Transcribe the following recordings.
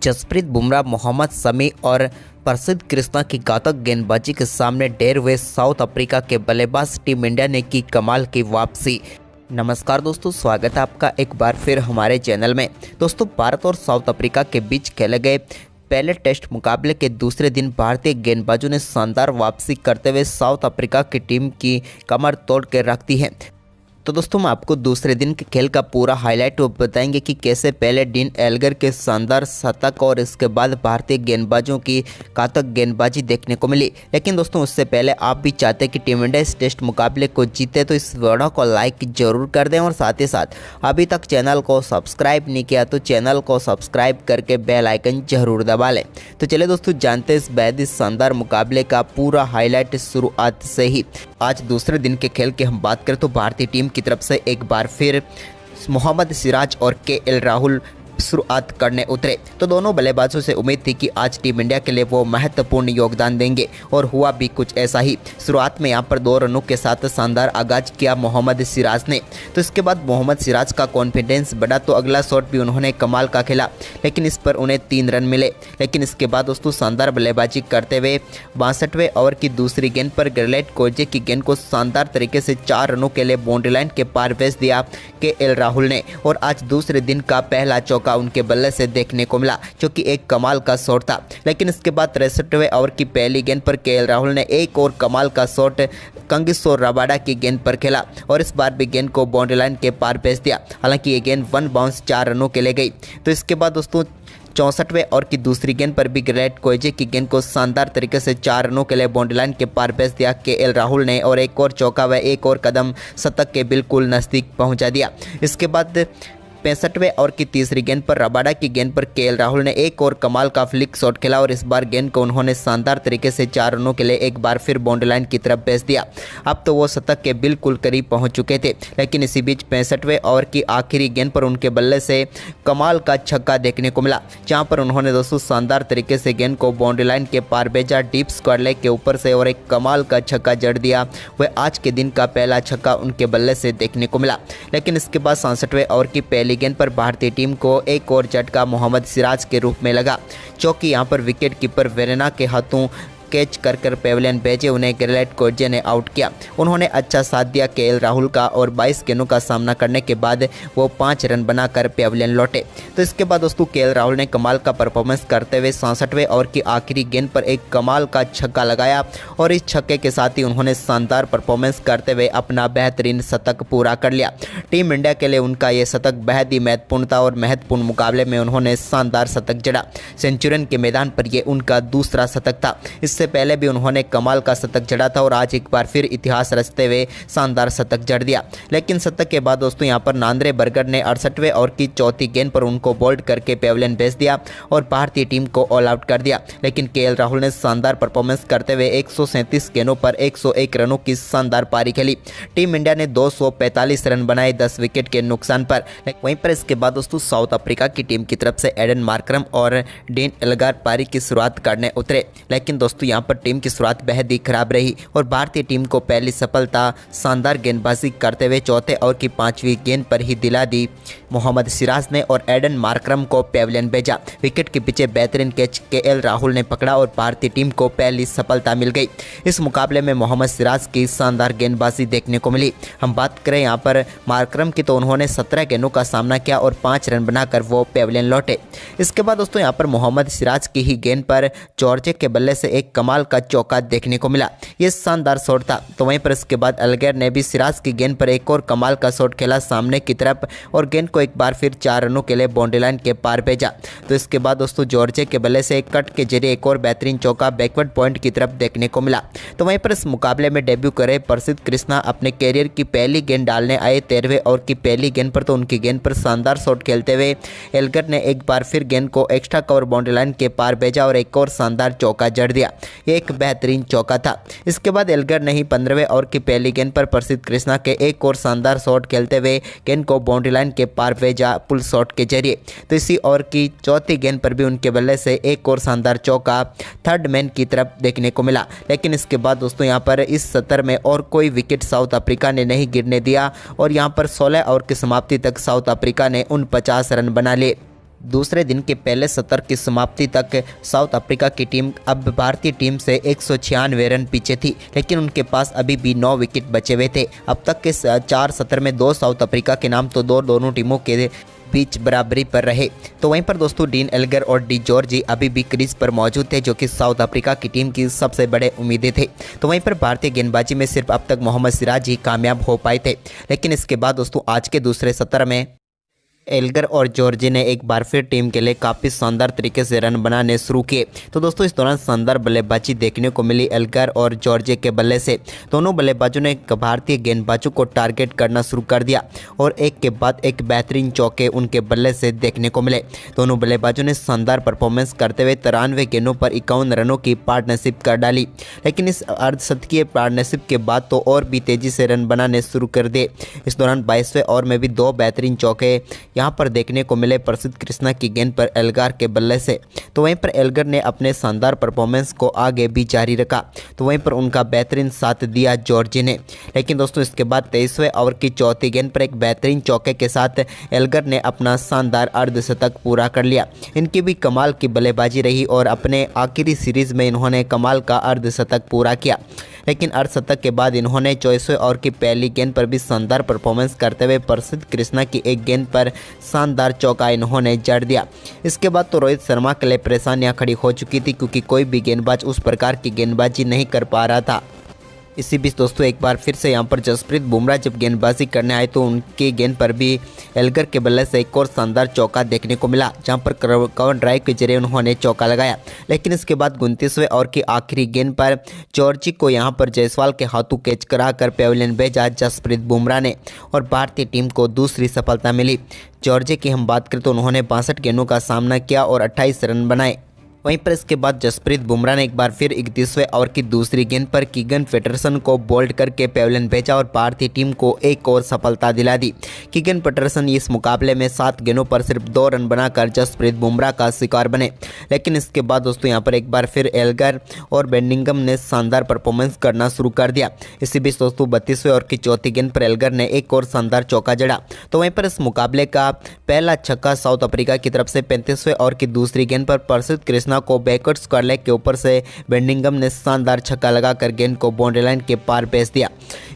जसप्रीत बुमराह, मोहम्मद शमी और प्रसिद्ध कृष्णा की घातक गेंदबाजी के सामने ढेर हुए साउथ अफ्रीका के बल्लेबाज टीम इंडिया ने की कमाल की वापसी। नमस्कार दोस्तों, स्वागत है आपका एक बार फिर हमारे चैनल में। दोस्तों, भारत और साउथ अफ्रीका के बीच खेले गए पहले टेस्ट मुकाबले के दूसरे दिन भारतीय गेंदबाजों ने शानदार वापसी करते हुए साउथ अफ्रीका की टीम की कमर तोड़ के रख दी है। तो दोस्तों, हम आपको दूसरे दिन के खेल का पूरा हाईलाइट बताएंगे कि कैसे पहले डीन एल्गर के शानदार शतक और इसके बाद भारतीय गेंदबाजों की घातक गेंदबाजी देखने को मिली। लेकिन दोस्तों, उससे पहले आप भी चाहते हैं कि टीम इंडिया इस टेस्ट मुकाबले को जीते, तो इस वीडियो को लाइक जरूर कर दें और साथ ही साथ अभी तक चैनल को सब्सक्राइब नहीं किया तो चैनल को सब्सक्राइब करके बेल आइकन जरूर दबा लें। तो चलिए दोस्तों, जानते हैं इस बेहद ही शानदार मुकाबले का पूरा हाईलाइट शुरुआत से ही। आज दूसरे दिन के खेल की हम बात करें तो भारतीय टीम की तरफ से एक बार फिर मोहम्मद सिराज और केएल राहुल शुरुआत करने उतरे। तो दोनों बल्लेबाजों से उम्मीद थी कि आज टीम इंडिया के लिए वो महत्वपूर्ण योगदान देंगे और हुआ भी कुछ ऐसा ही। शुरुआत में यहां पर 2 रनों के साथ शानदार आगाज किया मोहम्मद सिराज ने। तो इसके बाद मोहम्मद सिराज का कॉन्फिडेंस बढ़ा तो अगला शॉट भी उन्होंने कमाल का खेला, लेकिन इस पर उन्हें 3 रन मिले। लेकिन इसके बाद दोस्तों शानदार बल्लेबाजी करते हुए 62वें ओवर की दूसरी गेंद पर ग्रेलेट कोजे की गेंद को शानदार तरीके से 4 रनों के लिए बाउंड्री लाइन के पार भेज दिया केएल राहुल ने। और आज दूसरे दिन का पहला चौका उनके बल्ले से देखने को मिला, जो कि एक कमाल का शॉट था। लेकिन इसके बाद 63वें ओवर की पहली गेंद पर केएल राहुल ने एक और कमाल का शॉट कंगिसो रबाडा की गेंद पर खेला और इस बार भी गेंद को बाउंड्री लाइन के पार भेज दिया। हालांकि ये गेंद 1 बाउंस 4 रनों के लिए गई। तो इसके बाद दोस्तों 64वें ओवर की दूसरी गेंद पर भी ग्रेलेट कोजे की गेंद को शानदार तरीके से 4 रनों के लिए बाउंड्री लाइन के पार भेज दिया केएल राहुल ने और एक और चौका व एक और कदम शतक के बिल्कुल नज़दीक पहुंचा दिया। इसके बाद 65वें ओवर की तीसरी गेंद पर रबाडा की गेंद पर केएल राहुल ने एक और कमाल का फ्लिक शॉट खेला और इस बार गेंद को उन्होंने शानदार तरीके से 4 रनों के लिए एक बार फिर बाउंड्री लाइन की तरफ भेज दिया। अब तो वो शतक के बिल्कुल करीब पहुंच चुके थे, लेकिन इसी बीच 65वें ओवर की आखिरी गेंद पर उनके बल्ले से कमाल का छक्का देखने को मिला, जहां पर उन्होंने दोस्तों शानदार तरीके से गेंद को बाउंड्री लाइन के पार भेजा डीप स्क्वायर लेग के ऊपर से और एक कमाल का छक्का जड़ दिया। वह आज के दिन का पहला छक्का उनके बल्ले से देखने को मिला। लेकिन इसके बाद 67वें ओवर की पहली गेंद पर भारतीय टीम को एक और झटका मोहम्मद सिराज के रूप में लगा, जो कि यहां पर विकेट कीपर वेरेना के हाथों कैच कर पेविलियन भेजे उन्हें ग्रेलेट कोजे ने आउट किया। उन्होंने अच्छा साथ दिया केएल राहुल का और 22 गेंदों का सामना करने के बाद वो 5 रन बनाकर पेविलियन लौटे। तो इसके बाद दोस्तों केएल राहुल ने कमाल का परफॉर्मेंस करते हुए 66वें ओवर की आखिरी गेंद पर एक कमाल का छक्का लगाया और इस छक्के के साथ ही उन्होंने शानदार परफॉर्मेंस करते हुए अपना बेहतरीन शतक पूरा कर लिया। टीम इंडिया के लिए उनका ये शतक बेहद ही महत्वपूर्ण था और महत्वपूर्ण मुकाबले में उन्होंने शानदार शतक जड़ा। सेंचुरियन के मैदान पर यह उनका दूसरा शतक था। इससे पहले भी उन्होंने कमाल का शतक जड़ा था और आज एक बार फिर इतिहास रचते हुए शानदार शतक जड़ दिया। लेकिन शतक के बाद दोस्तों यहां पर नांद्रे बरगढ़ ने 68वें ओवर की चौथी गेंद पर उनको बोल्ड करके पेविलियन भेज दिया और भारतीय टीम को ऑल आउट कर दिया। लेकिन केएल राहुल ने शानदार परफॉर्मेंस करते हुए 137 गेंदों पर 101 रनों की शानदार पारी खेली। टीम इंडिया ने 245 रन बनाए 10 विकेट के नुकसान पर। वहीं पर इसके बाद दोस्तों साउथ अफ्रीका की टीम की तरफ से एडन मार्करम और डीन एल्गर पारी की शुरुआत करने उतरे। लेकिन दोस्तों यहां पर टीम की शुरुआत बेहद ही खराब रही और भारतीय टीम को पहली सफलता शानदार गेंदबाजी करते हुए चौथे ओवर की 5वीं गेंद पर ही दिला दी मोहम्मद सिराज ने और एडन मार्करम को पेविलियन भेजा। विकेट के पीछे बेहतरीन कैच केएल राहुल ने पकड़ा और भारतीय टीम को पहली सफलता मिल गई। इस मुकाबले में मोहम्मद सिराज की शानदार गेंदबाजी देखने को मिली। हम बात करें यहाँ पर मार्करम की तो उन्होंने 17 गेंदों का सामना किया और 5 रन बनाकर वो पेविलियन लौटे। इसके बाद दोस्तों यहाँ पर मोहम्मद सिराज की ही गेंद पर जॉर्जे के बल्ले से एक कमाल का चौका देखने को मिला। ये शानदार शॉट था। तो वहीं पर इसके बाद एल्गर ने भी सिराज की गेंद पर एक और कमाल का शॉट खेला सामने की तरफ और गेंद को एक बार फिर 4 रनों के लिए बाउंड्री लाइन के पार भेजा। तो इसके बाद दोस्तों जॉर्जे के बल्ले से एक कट के जरिए एक और बेहतरीन चौका बैकवर्ड पॉइंट की तरफ देखने को मिला। तो वहीं पर इस मुकाबले में डेब्यू करे प्रसिद्ध कृष्णा अपने कैरियर की पहली गेंद डालने आए 13वें ओवर की पहली गेंद पर। तो उनकी गेंद पर शानदार शॉट खेलते हुए एल्गर ने एक बार फिर गेंद को एक्स्ट्रा कवर बाउंड्री लाइन के पार भेजा और एक और शानदार चौका जड़ दिया। ये एक बेहतरीन चौका था। इसके बाद एल्गर ने ही 15वें ओवर की पहली गेंद पर प्रसिद्ध कृष्णा के एक और शानदार शॉट खेलते हुए गेंद को बाउंड्री लाइन के पार भेजा पुल शॉट के जरिए। तो इसी ओवर की चौथी गेंद पर भी उनके बल्ले से एक और शानदार चौका थर्ड मैन की तरफ देखने को मिला। लेकिन इसके बाद दोस्तों यहाँ पर इस सत्र में और कोई विकेट साउथ अफ्रीका ने नहीं गिरने दिया और यहाँ पर 16 ओवर की समाप्ति तक साउथ अफ्रीका ने 49 रन बना लिए। दूसरे दिन के पहले सत्र की समाप्ति तक साउथ अफ्रीका की टीम अब भारतीय टीम से 196 रन पीछे थी, लेकिन उनके पास अभी भी 9 विकेट बचे हुए थे। अब तक के 4 सत्र में 2 साउथ अफ्रीका के नाम तो दोनों टीमों के बीच बराबरी पर रहे। तो वहीं पर दोस्तों डीन एल्गर और डी जॉर्जी अभी भी क्रीज पर मौजूद थे, जो कि साउथ अफ्रीका की टीम की सबसे बड़े उम्मीदें थे। तो वहीं पर भारतीय गेंदबाजी में सिर्फ अब तक मोहम्मद सिराज ही कामयाब हो पाए थे, लेकिन इसके बाद दोस्तों आज के दूसरे सत्र में एल्गर और जॉर्जी ने एक बार फिर टीम के लिए काफ़ी शानदार तरीके से रन बनाने शुरू किए। तो दोस्तों इस दौरान शानदार बल्लेबाजी देखने को मिली एल्गर और जॉर्जी के बल्ले से। दोनों बल्लेबाजों ने भारतीय गेंदबाजों को टारगेट करना शुरू कर दिया और एक के बाद एक बेहतरीन चौके उनके बल्ले से देखने को मिले। दोनों बल्लेबाजों ने शानदार परफॉर्मेंस करते हुए 93 गेंदों पर 51 रनों की पार्टनरशिप कर डाली, लेकिन इस अर्धशतकीय पार्टनरशिप के बाद तो और भी तेज़ी से रन बनाने शुरू कर दिए। इस दौरान 22वें ओवर में भी 2 बेहतरीन चौके यहाँ पर देखने को मिले प्रसिद्ध कृष्णा की गेंद पर एल्गर के बल्ले से। तो वहीं पर एल्गर ने अपने शानदार परफॉर्मेंस को आगे भी जारी रखा, तो वहीं पर उनका बेहतरीन साथ दिया जॉर्जी ने। लेकिन दोस्तों इसके बाद 23वें ओवर की चौथी गेंद पर एक बेहतरीन चौके के साथ एल्गर ने अपना शानदार अर्धशतक पूरा कर लिया। इनकी भी कमाल की बल्लेबाजी रही और अपने आखिरी सीरीज में इन्होंने कमाल का अर्धशतक पूरा किया। लेकिन अर्धशतक के बाद इन्होंने 24वें ओवर की पहली गेंद पर भी शानदार परफॉर्मेंस करते हुए प्रसिद्ध कृष्णा की एक गेंद पर शानदार चौका इन्होंने जड़ दिया। इसके बाद तो रोहित शर्मा के लिए परेशानियां खड़ी हो चुकी थी, क्योंकि कोई भी गेंदबाज उस प्रकार की गेंदबाजी नहीं कर पा रहा था। इसी बीच दोस्तों एक बार फिर से यहाँ पर जसप्रीत बुमराह जब गेंदबाजी करने आए तो उनकी गेंद पर भी एल्गर के बल्ले से एक और शानदार चौका देखने को मिला, जहाँ पर कवर ड्राइव के जरिए उन्होंने चौका लगाया। लेकिन इसके बाद 29वें ओवर की आखिरी गेंद पर जॉर्जी को यहाँ पर जायसवाल के हाथों कैच कराकर पेविलियन भेजा जसप्रीत बुमराह ने और भारतीय टीम को दूसरी सफलता मिली। जॉर्जी की हम बात करें तो उन्होंने 62 गेंदों का सामना किया और 28 रन बनाए। वहीं पर इसके बाद जसप्रीत बुमराह ने एक बार फिर 31वें ओवर की दूसरी गेंद पर कीगन पैटरसन को बोल्ड करके पेविलियन भेजा और भारतीय टीम को एक और सफलता दिला दी। कीगन पैटरसन इस मुकाबले में 7 गेंदों पर सिर्फ 2 रन बनाकर जसप्रीत बुमराह का शिकार बने। लेकिन इसके बाद दोस्तों यहाँ पर एक बार फिर एल्गर और बेनिंगम ने शानदार परफॉर्मेंस करना शुरू कर दिया। इसी बीच दोस्तों 32वें ओवर की चौथी गेंद पर एल्गर ने एक और शानदार चौका जड़ा। तो वहीं पर इस मुकाबले का पहला छक्का साउथ अफ्रीका की तरफ से 35वें ओवर की दूसरी गेंद पर प्रसिद्ध कृष्णा को बैकवर्ड स्क्वायर लेग के ऊपर से बेनिंगम ने शानदार छक्का लगाकर गेंद को बाउंड्री लाइन के पार भेज दिया।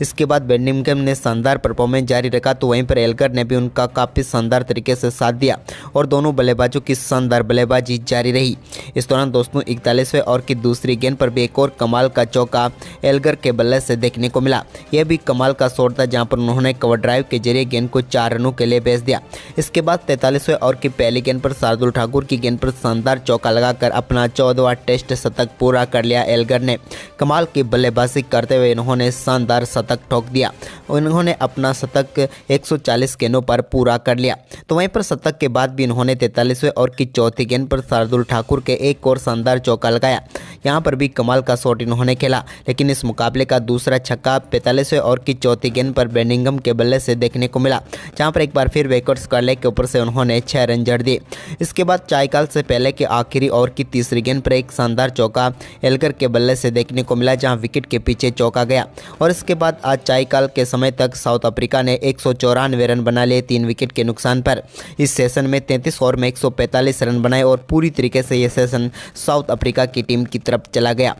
इसके बाद बेनिंगम ने शानदार परफॉर्मेंस जारी रखा, तो वहीं पर एल्गर ने भी उनका काफ़ी शानदार तरीके से साथ दिया और दोनों बल्लेबाजों की शानदार बल्लेबाजी जारी रही। इस दौरान दोस्तों 41वें ओवर की दूसरी गेंद पर भी एक और कमाल का चौका एल्गर के बल्ले से देखने को मिला। यह भी कमाल का शॉट था, जहां पर उन्होंने कवर ड्राइव के जरिए गेंद को 4 रनों के लिए भेज दिया। इसके बाद 43वें ओवर की पहली गेंद पर शार्दुल ठाकुर की गेंद पर शानदार चौका लगाकर अपना 14वां टेस्ट शतक पूरा कर लिया। एल्गर ने कमाल की बल्लेबाजी करते हुए इन्होंने शानदार शतक ठोक दिया। उन्होंने अपना शतक 140 गेंदों पर पूरा कर लिया। तो वहीं पर शतक के बाद भी इन्होंने 43वें ओवर की चौथी गेंद पर शार्दुल ठाकुर के एक और शानदार चौका लगाया। यहाँ पर भी कमाल का शॉट इन्होंने खेला, लेकिन इस मुकाबले का दूसरा छक्का 45वें ओवर की चौथी गेंद पर बेनिंगम के बल्ले से देखने को मिला, जहाँ पर एक बार फिर बैकवर्ड स्क्वायर लेग के ऊपर से उन्होंने 6 रन जड़ दिए। इसके बाद चायकाल से पहले के आखिरी ओवर की तीसरी गेंद पर एक शानदार चौका एल्गर के बल्ले से देखने को मिला, जहां विकेट के पीछे चौका गया। और इसके बाद आज चायकाल के समय तक साउथ अफ्रीका ने 194 रन बना लिए 3 विकेट के नुकसान पर। इस सेशन में 33 ओवर में 145 रन बनाए और पूरी तरीके से यह सेशन साउथ अफ्रीका की टीम की तरफ चला गया।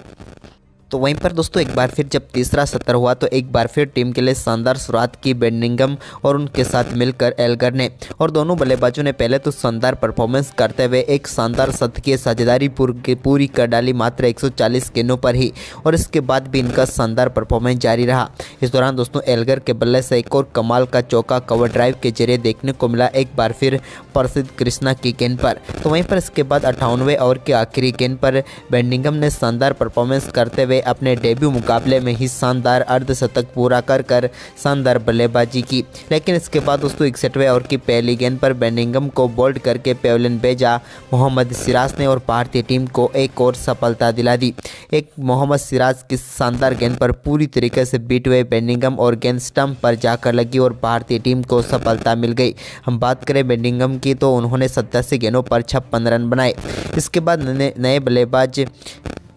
तो वहीं पर दोस्तों एक बार फिर जब तीसरा सत्र हुआ तो एक बार फिर टीम के लिए शानदार शुरुआत की बेनिंगम और उनके साथ मिलकर एल्गर ने, और दोनों बल्लेबाजों ने पहले तो शानदार परफॉर्मेंस करते हुए एक शानदार शतकीय साझेदारी पूरी कर डाली मात्र 140 गेंदों पर ही, और इसके बाद भी इनका शानदार परफॉर्मेंस जारी रहा। इस दौरान दोस्तों एल्गर के बल्ले से एक और कमाल का चौका कवर ड्राइव के जरिए देखने को मिला, एक बार फिर प्रसिद्ध कृष्णा की गेंद पर। तो वहीं पर इसके बाद 58वें ओवर की आखिरी गेंद पर बेनिंगम ने शानदार परफॉर्मेंस करते हुए अपने डेब्यू मुकाबले में ही शानदार अर्धशतक पूरा कर शानदार बल्लेबाजी की। लेकिन इसके बाद दोस्तों 61वें ओवर की पहली गेंद पर बेनिंगम को बोल्ड करके पेविलियन भेजा मोहम्मद सिराज ने और भारतीय टीम को एक और सफलता दिला दी। एक मोहम्मद सिराज की शानदार गेंद पर पूरी तरीके से बीट हुए बेनिंगम और गेंद स्टंप पर जाकर लगी और भारतीय टीम को सफलता मिल गई। हम बात करें बेनिंगम की तो उन्होंने 87 गेंदों पर 56 रन बनाए। इसके बाद नए बल्लेबाज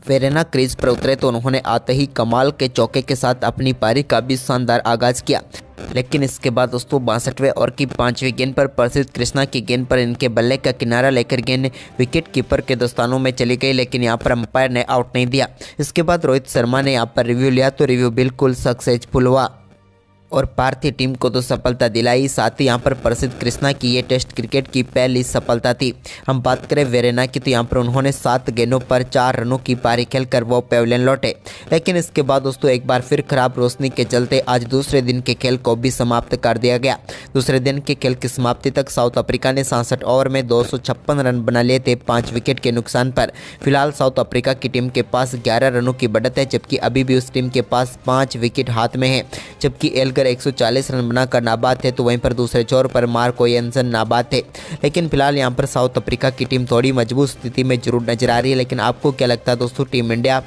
वेरेना क्रीज पर उतरे तो उन्होंने आते ही कमाल के चौके के साथ अपनी पारी का भी शानदार आगाज किया, लेकिन इसके बाद दोस्तों 62वें ओवर की 5वीं गेंद पर प्रसिद्ध कृष्णा की गेंद पर इनके बल्ले का किनारा लेकर गेंद विकेट कीपर के दस्तानों में चली गई, लेकिन यहाँ पर अंपायर ने आउट नहीं दिया। इसके बाद रोहित शर्मा ने यहाँ पर रिव्यू लिया तो रिव्यू बिल्कुल सक्सेसफुल हुआ और भारतीय टीम को तो सफलता दिलाई। साथ ही यहाँ पर प्रसिद्ध कृष्णा की ये टेस्ट क्रिकेट की पहली सफलता थी। हम बात करें वेरेना की तो यहाँ पर उन्होंने 7 गेंदों पर 4 रनों की पारी खेलकर वो पेविलियन लौटे, लेकिन इसके बाद दोस्तों एक बार फिर खराब रोशनी के चलते आज दूसरे दिन के खेल को भी समाप्त कर दिया गया। दूसरे दिन के खेल की समाप्ति तक साउथ अफ्रीका ने 67 ओवर में 256 रन बना लिए थे 5 विकेट के नुकसान पर। फिलहाल साउथ अफ्रीका की टीम के पास 11 रनों की बढ़त है, जबकि अभी भी उस टीम के पास 5 विकेट हाथ में है। जबकि एल्गर 140 रन बनाकर नाबाद थे तो वहीं पर दूसरे छोर पर मार्को यंसन नाबाद थे। लेकिन फिलहाल यहां पर साउथ अफ्रीका की टीम थोड़ी मजबूत स्थिति में जरूर नजर आ रही है। लेकिन आपको क्या लगता है दोस्तों, टीम इंडिया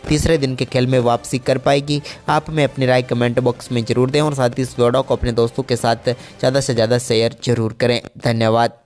तीसरे दिन के खेल में वापसी कर पाएगी? आप हमें अपनी राय कमेंट बॉक्स में जरूर दें और साथ ही इस वीडियो को अपने दोस्तों के साथ ज़्यादा से ज़्यादा शेयर जरूर करें। धन्यवाद।